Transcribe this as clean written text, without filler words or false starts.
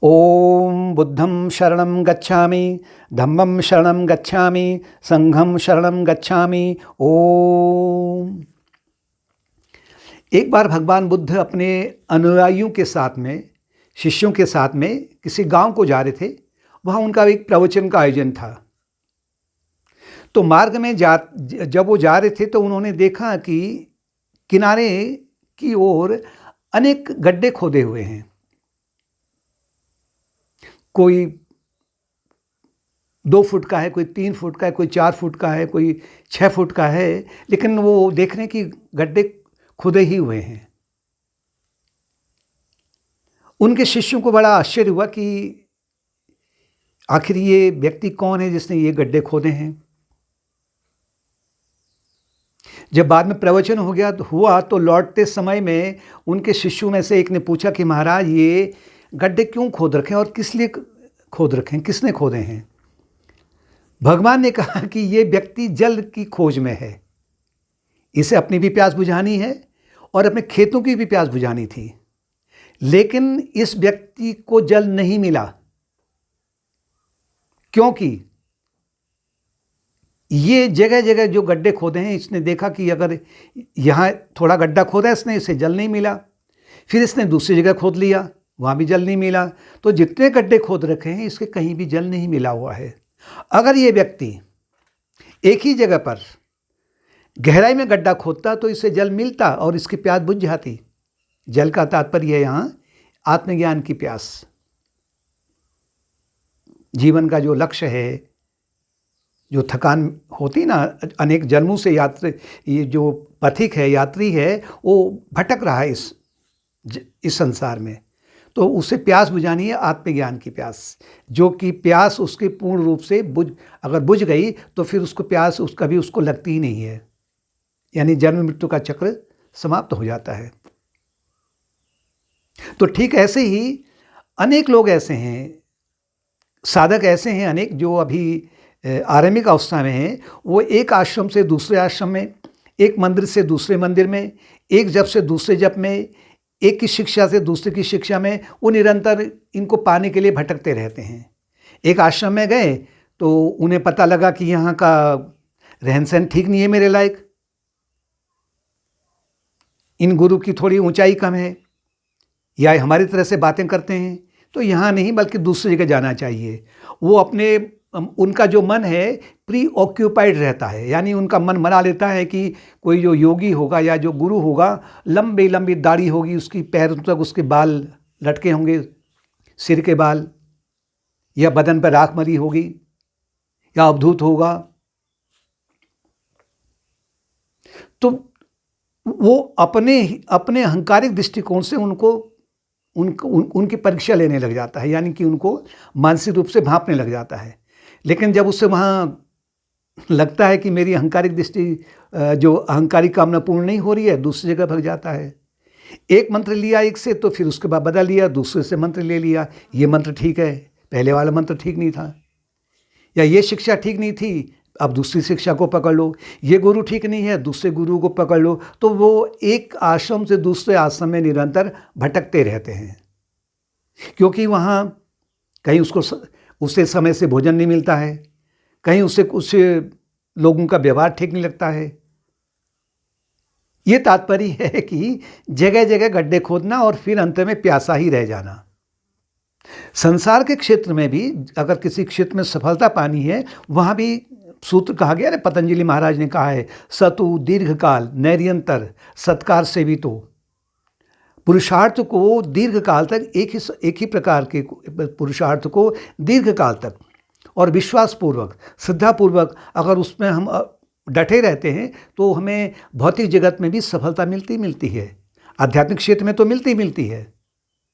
ओम बुद्धं शरणं गच्छामि, धम्मं शरणं गच्छामि, संघं शरणं गच्छामि। ओम। एक बार भगवान बुद्ध अपने अनुयायियों के साथ में, शिष्यों के साथ में किसी गांव को जा रहे थे। वहाँ उनका एक प्रवचन का आयोजन था। तो मार्ग में जब वो जा रहे थे तो उन्होंने देखा कि किनारे की ओर अनेक गड्ढे खोदे हुए हैं। कोई 2 फुट का है, कोई 3 फुट का है, कोई 4 फुट का है, कोई 6 फुट का है, लेकिन वो देख रहे हैं कि गड्ढे खुदे ही हुए हैं। उनके शिष्यों को बड़ा आश्चर्य हुआ कि आखिर ये व्यक्ति कौन है जिसने ये गड्ढे खोदे हैं। जब बाद में प्रवचन हुआ तो लौटते समय में उनके शिष्यों में से एक ने पूछा कि महाराज, ये गड्ढे क्यों खोद रखे हैं और किस लिए खोद रखे हैं, किसने खोदे हैं। भगवान ने कहा कि ये व्यक्ति जल की खोज में है, इसे अपनी भी प्यास बुझानी है और अपने खेतों की भी प्यास बुझानी थी, लेकिन इस व्यक्ति को जल नहीं मिला, क्योंकि ये जगह जगह जो गड्ढे खोदे हैं, इसने देखा कि अगर यहाँ थोड़ा गड्ढा खोदा इसने, इसे जल नहीं मिला। फिर इसने दूसरी जगह खोद लिया, वहाँ भी जल नहीं मिला। तो जितने गड्ढे खोद रखे हैं इसके कहीं भी जल नहीं मिला हुआ है। अगर ये व्यक्ति एक ही जगह पर गहराई में गड्ढा खोदता तो इसे जल मिलता और इसकी प्यास बुझ जाती। जल का तात्पर्य है यहाँ आत्मज्ञान की प्यास। जीवन का जो लक्ष्य है, जो थकान होती ना, अनेक जन्मों से ये जो पथिक है, यात्री है, वो भटक रहा है इस संसार में, तो उसे प्यास बुझानी है, आत्मज्ञान की प्यास। जो कि प्यास उसकी पूर्ण रूप से अगर बुझ गई तो फिर उसको प्यास कभी उसको लगती ही नहीं है, यानी जन्म मृत्यु का चक्र समाप्त हो जाता है। तो ठीक ऐसे ही अनेक लोग ऐसे हैं, साधक ऐसे हैं अनेक, जो अभी आरंभिक अवस्था में हैं। वो एक आश्रम से दूसरे आश्रम में, एक मंदिर से दूसरे मंदिर में, एक जप से दूसरे जप में, एक की शिक्षा से दूसरे की शिक्षा में, वो निरंतर इनको पाने के लिए भटकते रहते हैं। एक आश्रम में गए तो उन्हें पता लगा कि यहाँ का रहन सहन ठीक नहीं है मेरे लायक, इन गुरु की थोड़ी ऊंचाई कम है, या हमारी तरह से बातें करते हैं, तो यहाँ नहीं बल्कि दूसरी जगह जाना चाहिए। वो उनका जो मन है प्री ऑक्यूपाइड रहता है, यानी उनका मन बना लेता है कि कोई जो योगी होगा या जो गुरु होगा, लंबी लंबी दाढ़ी होगी उसकी, पैर तक उसके बाल लटके होंगे, सिर के बाल, या बदन पर राख मरी होगी, या अवधूत होगा। तो वो अपने अहंकारिक दृष्टिकोण से उनकी परीक्षा लेने लग जाता है, यानी कि उनको मानसिक रूप से भांपने लग जाता है। लेकिन जब उससे वहाँ लगता है कि मेरी अहंकारिक दृष्टि, जो अहंकारिक कामना पूर्ण नहीं हो रही है, दूसरी जगह भग जाता है। एक मंत्र लिया एक से, तो फिर उसके बाद बदल लिया, दूसरे से मंत्र ले लिया। ये मंत्र ठीक है, पहले वाला मंत्र ठीक नहीं था, या ये शिक्षा ठीक नहीं थी, अब दूसरी शिक्षा को पकड़ लो। ये गुरु ठीक नहीं है, दूसरे गुरु को पकड़ लो। तो वो एक आश्रम से दूसरे आश्रम में निरंतर भटकते रहते हैं, क्योंकि वहाँ कहीं उसे समय से भोजन नहीं मिलता है, कहीं उसे लोगों का व्यवहार ठीक नहीं लगता है। ये तात्पर्य है कि जगह जगह गड्ढे खोदना और फिर अंत में प्यासा ही रह जाना। संसार के क्षेत्र में भी अगर किसी क्षेत्र में सफलता पानी है, वहाँ भी सूत्र कहा गया है, पतंजलि महाराज ने कहा है, सतु दीर्घकाल नैर्यंतर सत्कार सेवितो। पुरुषार्थ को दीर्घ काल तक, एक ही प्रकार के पुरुषार्थ को दीर्घ काल तक और विश्वासपूर्वक, श्रद्धापूर्वक अगर उसमें हम डटे रहते हैं तो हमें भौतिक जगत में भी सफलता मिलती है, आध्यात्मिक क्षेत्र में तो मिलती है।